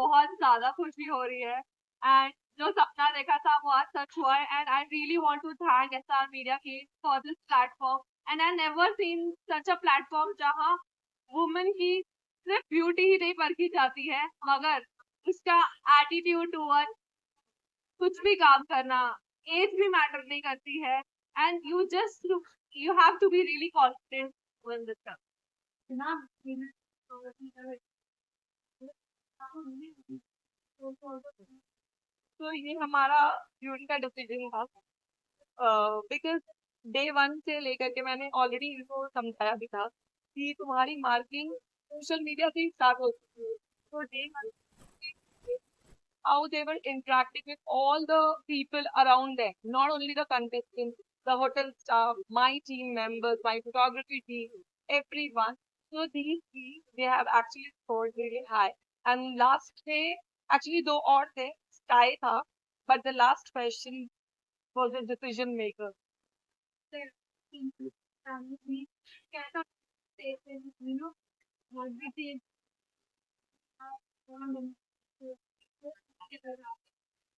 बहुत ज्यादा खुशी हो रही है एंड जो सपना देखा था वो आज सच हुआ है and I really want to thank S R media की for this platform and I never seen such a platform जहां वुमेन की सिर्फ ब्यूटी ही नहीं परखी जाती है मगर उसका एटीट्यूड टूवर्ड कुछ भी काम करना, एज भी मैटर नहीं करती है and you have to be really confident when this comes ना। तो ये हमारा जून का डिसीजन था बिकॉज डे वन से लेकर के मैंने ऑलरेडी इनको समझाया भी था कि तुम्हारी मार्किंग सोशल मीडिया से ही स्टार्ट होती है। तो day one how they were interacting with all the people around them, not only the contestants, the hotel staff, my team members, my photography team, everyone. So these three, they have actually scored really high. And last day, actually दो और थे, tie था, but the last question was the decision maker.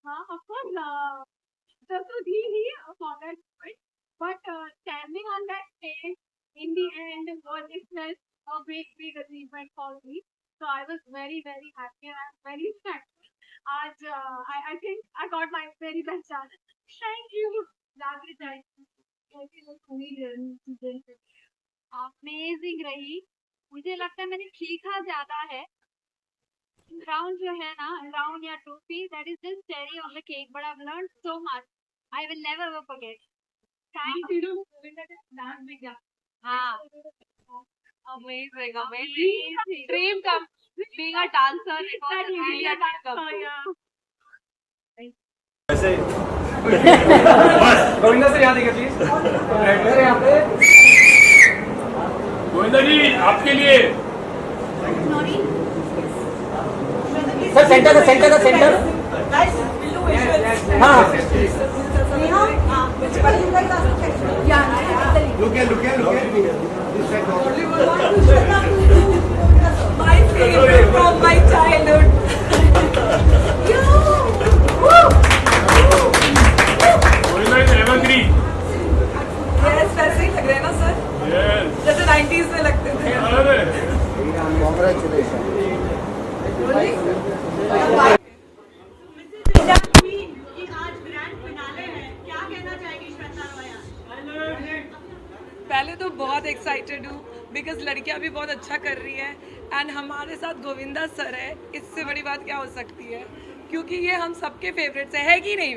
हाँ, of course, Saraswati he for that point, but standing on that stage in the end was itself a big achievement for me. So I was very happy and I'm very thankful. आज I think I got my very best chance. Thank you. Lovely time. Amazing रही। मुझे लगता है मैंने सीखा ज्यादा है। Round जो है ना, राउंड या trophy, that is just cherry on the cake, but I have learned so much, I will never ever forget. Thank you dance भी किया। हाँ, amazing amazing, dream come being a dancer, it was really a dream come. वैसे बस गोविंदा से याद है please regular यहाँ पे। गोविंदा जी आपके लिए सर सेंटर हाँ My favorite from my childhood. Govinda is evergreen. Yes, वैसे ही लग रहे हैं ना सर, यस जैसे 90s में लगते थे। अरे पहले तो बहुत एक्साइटेड हूँ बिकॉज लड़कियाँ भी बहुत अच्छा कर रही हैं एंड हमारे साथ गोविंदा सर है, इससे बड़ी बात क्या हो सकती है, क्योंकि ये हम सबके फेवरेट्स है कि नहीं।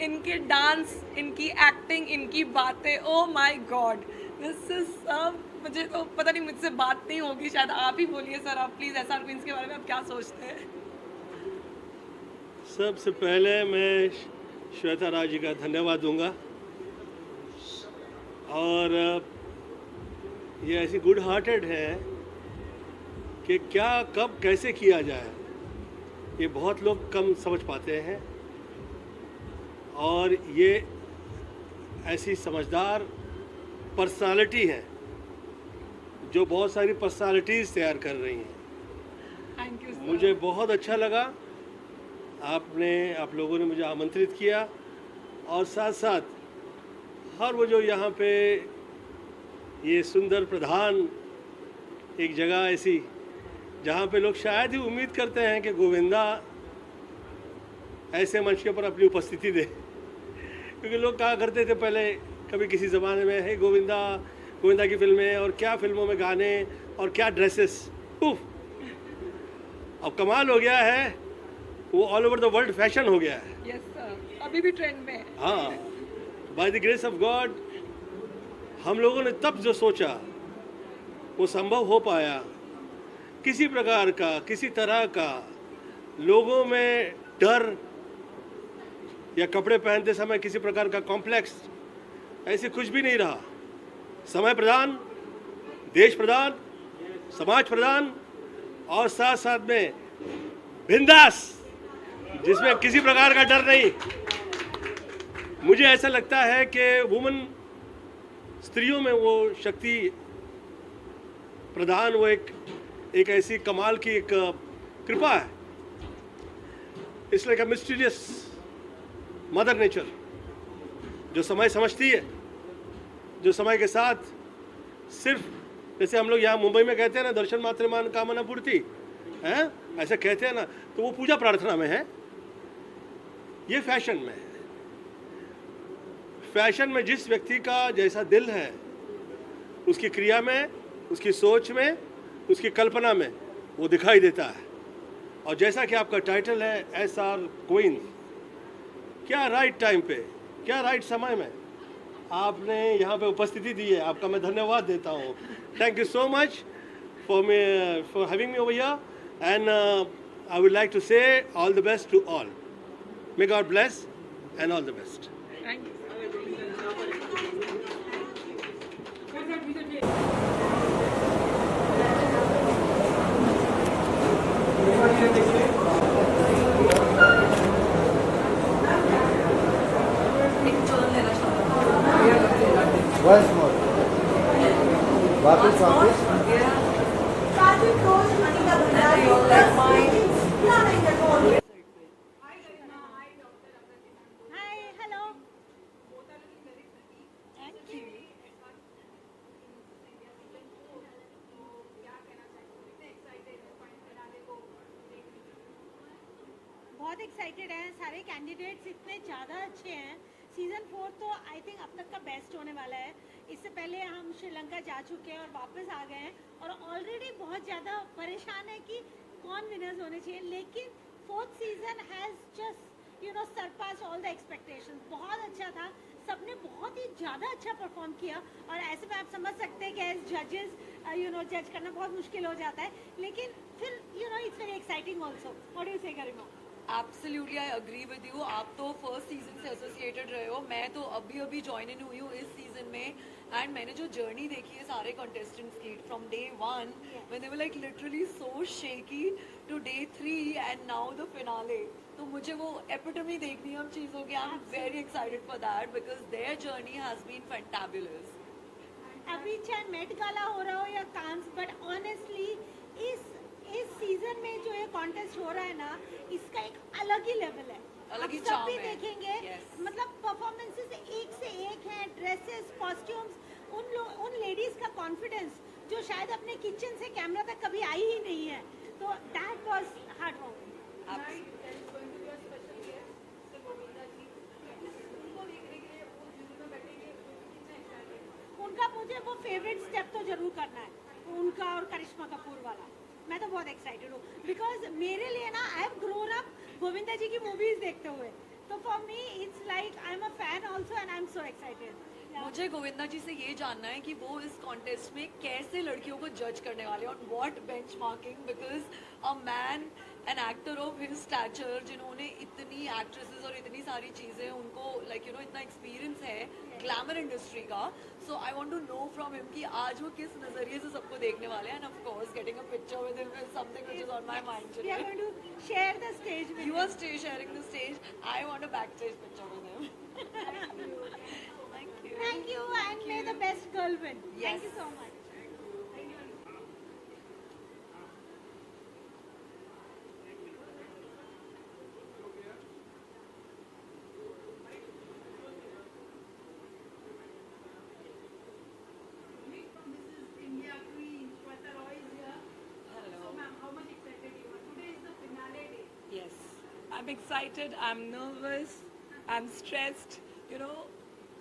इनके डांस, इनकी एक्टिंग, इनकी बातें, oh my God, this is सब, मुझे तो पता नहीं, मुझसे बात नहीं होगी, शायद आप ही बोलिए सर, आप प्लीज़ एसआर क्वींस के बारे में आप क्या सोचते हैं। सबसे पहले मैं श्वेता राज जी का धन्यवाद दूंगा और ये ऐसी गुड हार्टेड है कि क्या कब कैसे किया जाए ये बहुत लोग कम समझ पाते हैं और ये ऐसी समझदार पर्सनालिटी है जो बहुत सारी पर्सनालिटीज़ तैयार कर रही हैं। Thank you. मुझे बहुत अच्छा लगा आप लोगों ने मुझे आमंत्रित किया और साथ साथ हर वो जो यहाँ पे ये सुंदर प्रधान एक जगह ऐसी जहाँ पे लोग शायद ही उम्मीद करते हैं कि गोविंदा ऐसे मंच के ऊपर अपनी उपस्थिति दे, क्योंकि लोग कहा करते थे पहले कभी किसी ज़माने में, है गोविंदा की फिल्में और क्या फिल्मों में गाने और क्या ड्रेसेस, उफ। अब कमाल हो गया है, वो all over the world fashion हो गया है। यस सर, अभी भी ट्रेंड में है। हाँ, by the grace of God हम लोगों ने तब जो सोचा वो संभव हो पाया। किसी प्रकार का, किसी तरह का लोगों में डर या कपड़े पहनते समय किसी प्रकार का कॉम्प्लेक्स ऐसे कुछ भी नहीं रहा। समय प्रदान, देश प्रदान, समाज प्रदान और साथ साथ में बिंदास, जिसमें किसी प्रकार का डर नहीं। मुझे ऐसा लगता है कि वुमन, स्त्रियों में वो शक्ति प्रदान, वो एक ऐसी कमाल की एक कृपा है। It's like a mysterious mother nature, जो समय समझती है, जो समय के साथ सिर्फ जैसे हम लोग यहाँ मुंबई में कहते हैं ना, दर्शन मात्र मान कामना पूर्ति है, ऐसे कहते हैं ना, तो वो पूजा प्रार्थना में है, ये फैशन में है। फैशन में जिस व्यक्ति का जैसा दिल है, उसकी क्रिया में, उसकी सोच में, उसकी कल्पना में वो दिखाई देता है। और जैसा कि आपका टाइटल है SR क्वीन, क्या राइट टाइम पे, क्या राइट समय में आपने यहाँ पे उपस्थिति दी है, आपका मैं धन्यवाद देता हूँ। Thank you so much for having me over here and I would like to say all the best to all. May God bless and all the best. Thank you. Once more. वापस वापस. Hi, hello. Thank you. बहुत excited हैं, सारे candidates इतने ज़्यादा अच्छे हैं। Season 4 तो आई थिंक अब तक का बेस्ट होने वाला है। इससे पहले हम श्रीलंका जा चुके हैं और वापस आ गए हैं और ऑलरेडी बहुत ज़्यादा परेशान है कि कौन विनर्स होने चाहिए, लेकिन 4th season has just surpass all the expectations. बहुत अच्छा था, सबने बहुत ही ज़्यादा अच्छा परफॉर्म किया और ऐसे में आप समझ सकते हैं कि एज जजेस जज करना बहुत मुश्किल हो जाता है, लेकिन फिर it's very exciting also. What do you say Garima? Absolutely I agree with you. आप तो फर्स्ट सीजन से एसोसिएटेड रहे हो, मैं तो अभी अभी ज्वाइन इन हुई हूँ इस सीजन में, एंड मैंने जो जर्नी देखी है सारे कंटेस्टेंट्स की from day 1 when they were like literally so shaky to day 3 and now the finale, तो मुझे वो एपिटमी देखनी है उन चीज़ों की। I am very excited for that because their journey has been fantabulous. अभी चाहे मेट गाला हो रहा हो या कांस, बट ऑनेस्टली इस सीजन में जो ये कॉन्टेस्ट हो रहा है ना, इसका एक अलग ही लेवल है। अलग ही आप charm सब भी है। देखेंगे, Yes. मतलब परफॉर्मेंसेस एक से एक हैं, ड्रेसेस, कॉस्ट्यूम्स, उन लेडीज का कॉन्फिडेंस जो शायद अपने किचन से कैमरा तक कभी आई ही नहीं है, तो दैट वाज हार्ड वर्क। उनका मुझे वो फेवरेट स्टेप तो जरूर करना है, उनका और करिश्मा कपूर वाला। मैं तो बहुत एक्साइटेड हूँ बिकॉज मेरे लिए ना I have grown up Govinda ji की मूवीज देखते हुए, तो for me it's like I am a fan also and I am so excited. मुझे गोविंदा जी से ये जानना है कि वो इस कॉन्टेस्ट में कैसे लड़कियों को जज करने वाले हैं, on what benchmarking, because a man an actor of his stature, जिन्होंने इतनी एक्ट्रेसेस और इतनी सारी चीज़ें, उनको लाइक इतना एक्सपीरियंस है ग्लैमर इंडस्ट्री का, so I want to know from him कि आज वो किस नज़रिए से सबको देखने वाले हैं, and of course getting a picture with him is something which is on my mind we are today. Going to share the stage with You are sharing the stage. I want a backstage picture with him. Thank you. Thank you and may the best girl win. Thank Yes. You so much. Yes. I'm excited. I'm nervous. I'm stressed.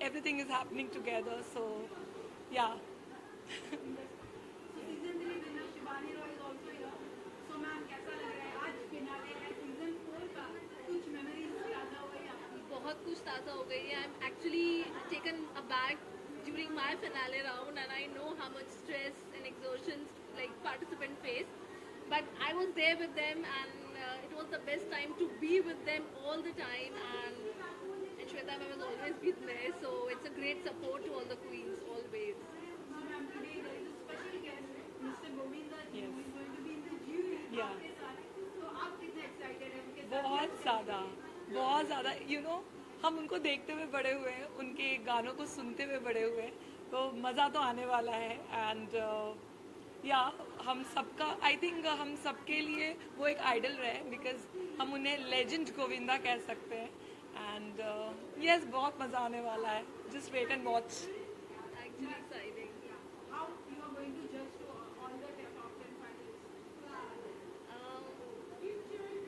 Everything is happening together. So, yeah. बहुत कुछ ताज़ा हो गई है। I am actually taken aback during my finale round, and I know how much stress and exhaustion like participant face, but I was there with them, and it was the best time to be with them all the time, and Shweta ma'am has always been there, so it's a great support to all the queens always. Yeah. बहुत ज़्यादा हम उनको देखते हुए बड़े हुए हैं, उनके गानों को सुनते हुए बड़े हुए हैं, तो मज़ा तो आने वाला है। एंड या हम सबका आई थिंक हम सबके लिए वो एक आइडल रहे बिकॉज हम उन्हें लेजेंड गोविंदा कह सकते हैं एंड यस बहुत मज़ा आने वाला है just wait and watch Actually exciting.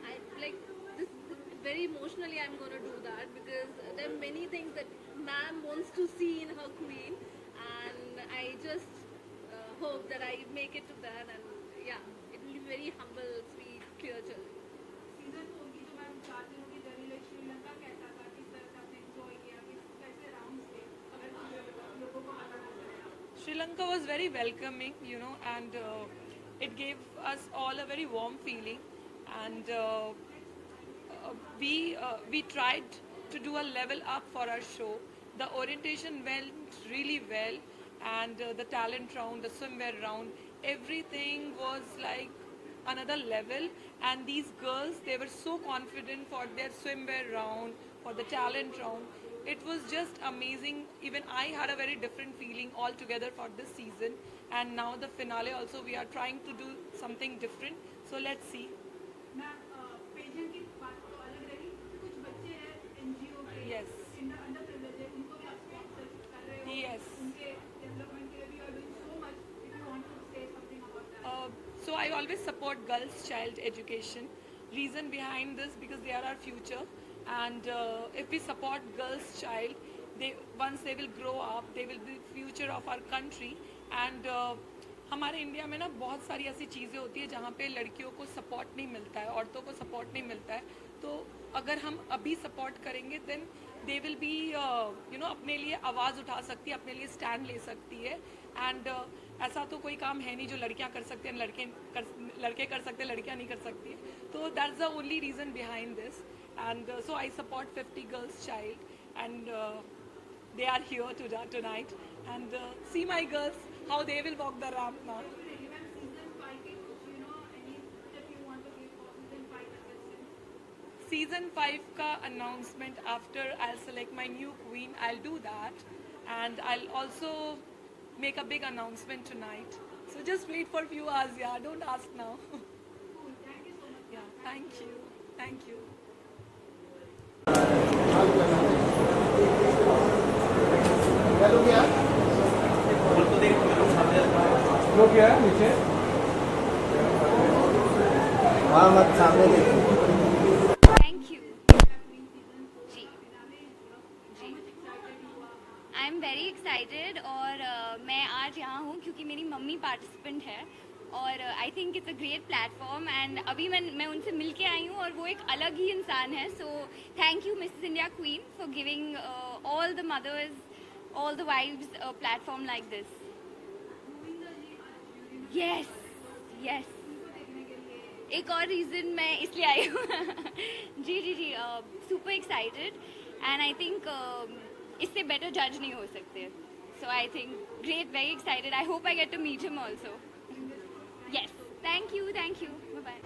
I like this very emotionally. I'm gonna do that because there are many things that ma'am wants to see in her queen, and I just hope that I make it to that. And yeah, it will be very humble, sweet, clear children. Sri Lanka was very welcoming, and it gave us all a very warm feeling. And we tried to do a level up for our show. The orientation went really well, and the talent round, the swimwear round, everything was like another level. And these girls, they were so confident for their swimwear round, for the talent round. It was just amazing. Even I had a very different feeling altogether for this season. And now the finale also, we are trying to do something different. So let's see. Yes. Yes. So I always support girls' child education. Reason behind this because they are our future, and if we support girls' child, once they will grow up, they will be future of our country. And हमारे India में ना बहुत सारी ऐसी चीज़ें होती है जहाँ पे लड़कियों को सपोर्ट नहीं मिलता है, औरतों को सपोर्ट नहीं मिलता है. तो अगर हम अभी सपोर्ट करेंगे देन दे विल बी अपने लिए आवाज़ उठा सकती है, अपने लिए स्टैंड ले सकती है. एंड ऐसा तो कोई काम है नहीं जो लड़कियां कर सकते हैं, लड़के कर सकते हैं, लड़कियां नहीं कर सकती. तो that's the only reason behind this. And so I support 50 girls child and they are here tonight. And see my girls, how they will walk the ramp now. Season 5 ka announcement after I'll select my new queen. I'll do that, and I'll also make a big announcement tonight. So just wait for a few hours. Yeah, don't ask now. Yeah, thank you. Thank you. लोग क्या है नीचे वहाँ मत सामने देखो. Thank you जी जी आई एम वेरी एक्साइटेड. और मैं आज यहाँ हूँ क्योंकि मेरी मम्मी पार्टिसिपेंट है और आई think it's a great platform. And अभी मैं उनसे मिल के आई हूँ और वो एक अलग ही इंसान है. So thank you Mrs India Queen for giving all the mothers, all the wives a platform like this. Yes, yes. एक और रीज़न मैं इसलिए आई हूँ. जी जी जी super excited and I think इससे बेटर जज नहीं हो सकते. So I think great, very excited. I hope I get to meet him also. Yes, thank you, bye bye.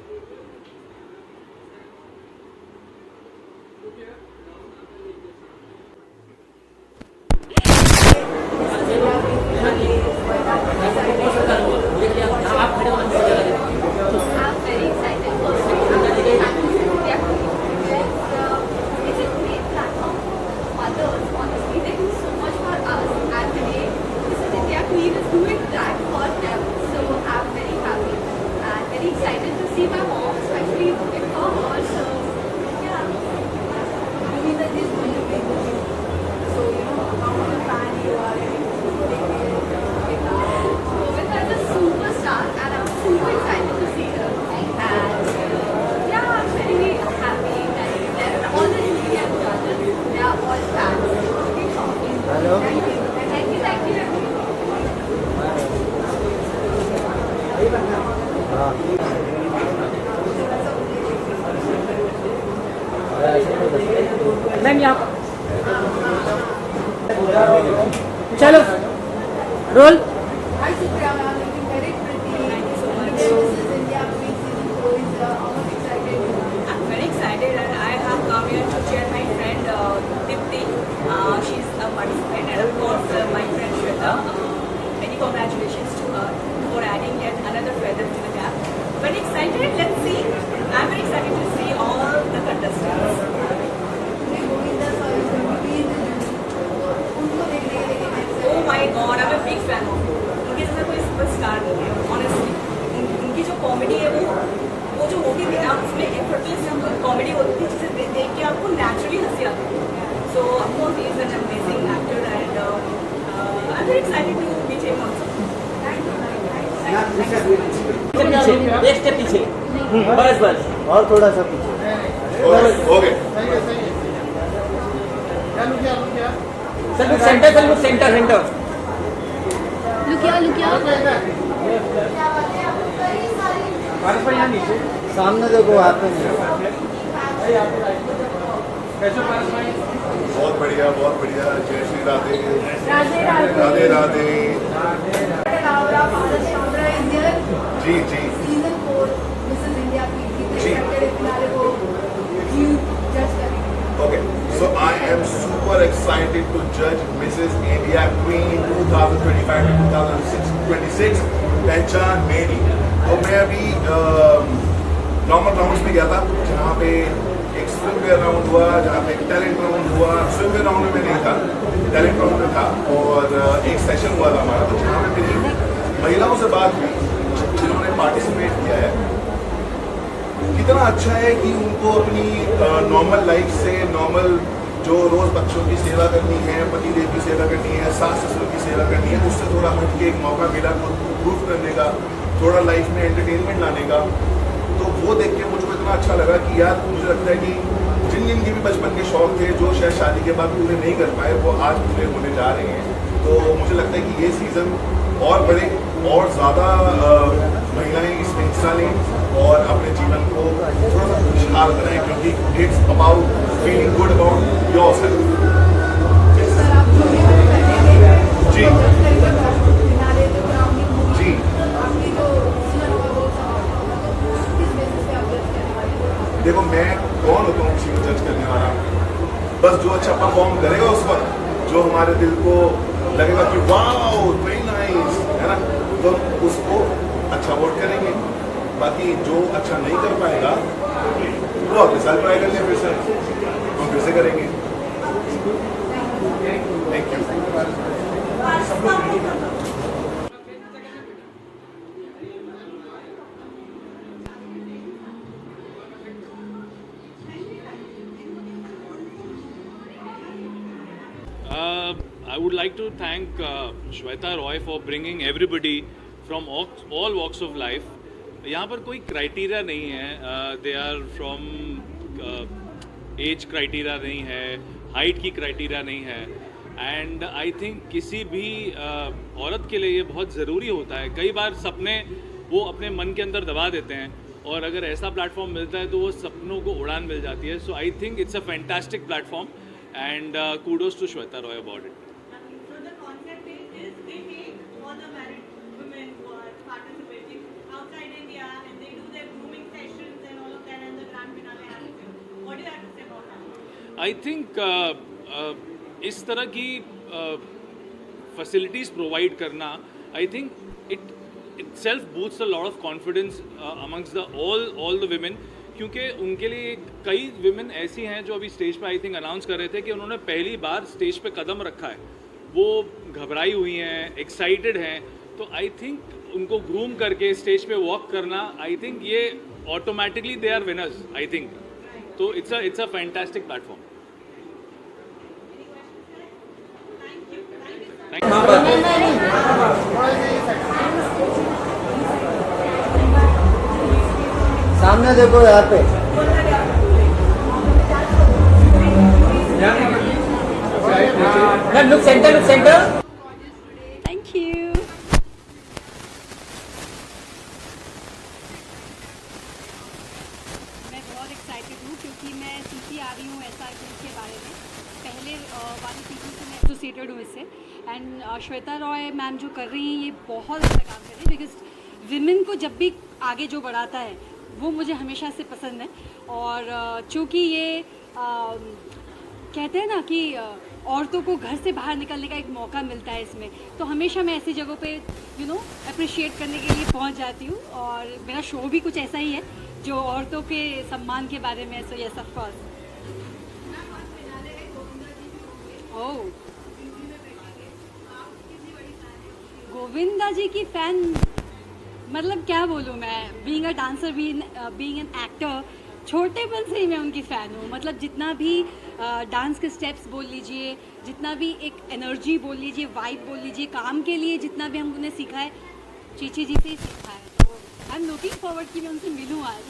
Ma'am यहाँ चलो roll. Hi Supriya, I'm looking very pretty. This is India Queen Season 4 is almost excited. I'm very excited and I have come here to cheer my friend Dipti. She's a participant and of course my friend Shweta. Many congratulations to her for adding yet बस बस और थोड़ा सा पीछे। Okay sir centre sir centre centre लुकिया पारस भाई यहाँ नीचे सामने देखो, वहाँ पे नहीं। कैसे हो पारस भाई? बहुत बढ़िया जय श्री राधे राधे राधे जी जी Okay, so I am super excited to judge Mrs. India Queen 2025 to 2026 पहचान मेरी। तो मैं अभी नॉर्मल राउंड्स में गया था, जहाँ पे एक स्विमवेयर राउंड हुआ, जहाँ पे एक टैलेंट राउंड हुआ। स्विमवेयर राउंड में नहीं था, टैलेंट राउंड में था, और एक सेशन हुआ था हमारा, तो जहाँ पे मेरी महिलाओं से बात हुई जिन्होंने पार्टिसिपेट किया है। कितना अच्छा है कि उनको अपनी नॉर्मल लाइफ से, नॉर्मल जो रोज़ बच्चों की सेवा करनी है, पति देव की सेवा करनी है, सास ससुर की सेवा करनी है, उससे थोड़ा हट के एक मौका मिला खुद को प्रूव करने का, थोड़ा लाइफ में एंटरटेनमेंट लाने का। तो वो देख के मुझको इतना अच्छा लगा कि यार, मुझे लगता है कि जिन भी बचपन के शौक थे, जो शायद शादी के बाद पूरे नहीं कर पाए, वो आज पूरे होने जा रहे हैं। तो मुझे लगता है कि ये सीज़न और बड़े और ज़्यादा महिलाएं इसमें हिस्सा लें और अपने जीवन को थोड़ा सा खुशहाल बनाएं, क्योंकि it's about feeling good about yourself. जी जी देखो, मैं कौन होता हूँ किसी को जज करने वाला? बस जो अच्छा परफॉर्म करेगा उस वक्त, जो हमारे दिल को लगेगा कि वाओ वेरी नाइस, है ना, तो उसको अच्छा वोट करेंगे। बाकी जो अच्छा नहीं कर पाएगा वो अगले साल ट्राई कर लें, फिर से हम फिर से करेंगे। Thank you. I would like to thank Shweta Roy for bringing everybody from all walks of life. यहाँ पर कोई क्राइटेरिया नहीं है, they are from age criteria नहीं है, हाइट की क्राइटेरिया नहीं है। एंड आई थिंक किसी भी औरत के लिए ये बहुत ज़रूरी होता है। कई बार सपने वो अपने मन के अंदर दबा देते हैं, और अगर ऐसा प्लेटफॉर्म मिलता है तो वो सपनों को उड़ान मिल जाती है। So I think it's a fantastic platform, and kudos to Shweta Roy about it. So the concept is they take all the married women who are participating outside India and they do their grooming sessions and all of that, and the grand finale happens. What do you have to say about that? I think इस तरह की facilities provide करना, I think it itself boosts a lot of confidence amongst all the women, क्योंकि उनके लिए कई women ऐसी हैं जो अभी स्टेज पे आई थिंक अनाउंस कर रहे थे कि उन्होंने पहली बार स्टेज पे कदम रखा है, वो घबराई हुई हैं, एक्साइटेड हैं। तो आई थिंक उनको ग्रूम करके स्टेज पे वॉक करना, आई थिंक ये automatically they are winners, I think. तो इट्स अ फैंटास्टिक प्लेटफॉर्म। सामने देखो, यहाँ पे ma'am look centre thank you. मैं बहुत एक्साइटेड हूँ क्योंकि मैं सीखती आ रही हूँ SR के बारे में। पहले वाली सीजन से मैं एसोसिएटेड हूँ इससे, एंड श्वेता रॉय मैम जो कर रही हैं ये बहुत अच्छा काम कर रही है, बिकॉज विमेन को जब भी आगे जो बढ़ाता है वो मुझे हमेशा से पसंद है। और चूँकि ये कहते हैं ना कि औरतों को घर से बाहर निकलने का एक मौका मिलता है इसमें, तो हमेशा मैं ऐसी जगहों पे अप्रिशिएट करने के लिए पहुंच जाती हूँ। और मेरा शो भी कुछ ऐसा ही है जो औरतों के सम्मान के बारे में। So yes of course. Oh, Govinda ji की फ़ैन, मतलब क्या बोलूँ मैं, being a dancer, being an actor, छोटेपन से ही मैं उनकी फ़ैन हूँ। मतलब जितना भी डांस के स्टेप्स बोल लीजिए, जितना भी एक एनर्जी बोल लीजिए, वाइब बोल लीजिए, काम के लिए जितना भी हम उन्हें सीखा है, चीची जी से ही सीखा है। तो आई एम लुकिंग फॉरवर्ड कि मैं उनसे मिलूँ आज।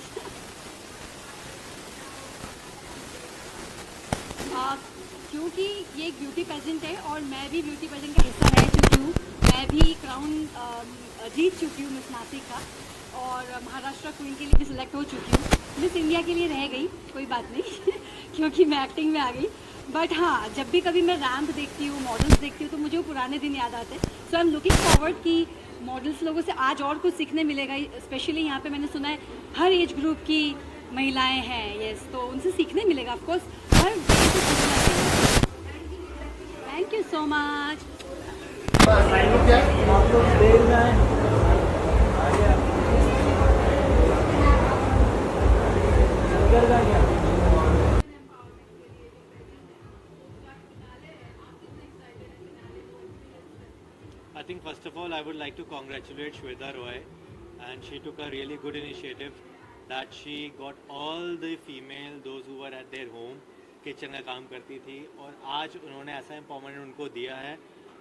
क्योंकि ये एक ब्यूटी पेजेंट है और मैं भी ब्यूटी पेजेंट का हिस्सा रह चुकी हूँ। मैं भी क्राउन जीत चुकी हूँ मिस नासिक का, और महाराष्ट्र क्वीन के लिए भी सिलेक्ट हो चुकी हूँ। मिस इंडिया के लिए रह गई, कोई बात नहीं क्योंकि मैं एक्टिंग में आ गई। बट हाँ, जब भी कभी मैं रैम्प देखती हूँ, मॉडल्स देखती हूँ, तो मुझे वो पुराने दिन याद आते हैं। सो आई एम लुकिंग फॉरवर्ड कि मॉडल्स लोगों से आज और कुछ सीखने मिलेगा। स्पेशली यहाँ पे मैंने सुना है हर एज ग्रुप की महिलाएं हैं, यस, तो उनसे सीखने मिलेगा of course. Her thank you so much. I think first of all I would like to congratulate Shweta Roy, and she took a really good initiative that she got all the female those who were at their home kitchen का काम करती थी, और आज उन्होंने ऐसा empowerment उनको दिया है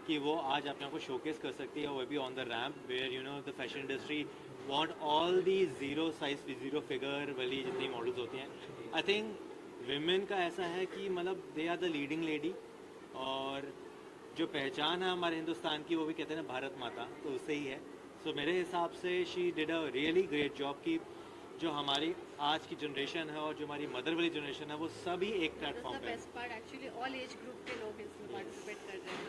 कि वो आज अपने आप को शोकेस कर सकती है, वो भी on the ramp where you know the fashion industry want all the zero size zero figure वाली जितनी मॉडल्स होती हैं। आई थिंक विमेन का ऐसा है कि मतलब they are the leading lady, और जो पहचान है हमारे हिंदुस्तान की वो भी कहते हैं ना भारत माता, तो उससे ही है। सो मेरे हिसाब से she did a really great job की जो हमारी आज की जनरेशन है और जो हमारी मदर वाली जनरेशन है वो सभी एक प्लेटफॉर्म पे। Best part actually all age group के लोग इसमें पार्टिसिपेट कर रहे हैं।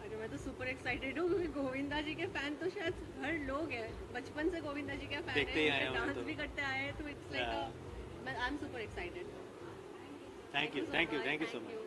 अरे मैं तो सुपर एक्साइटेड हूँ क्योंकि गोविंदा जी के फैन तो शायद हर लोग हैं, बचपन से गोविंदा जी के फैन हैं, डांस भी करते आए हैं, तो it's like I am super excited. Thank you so much.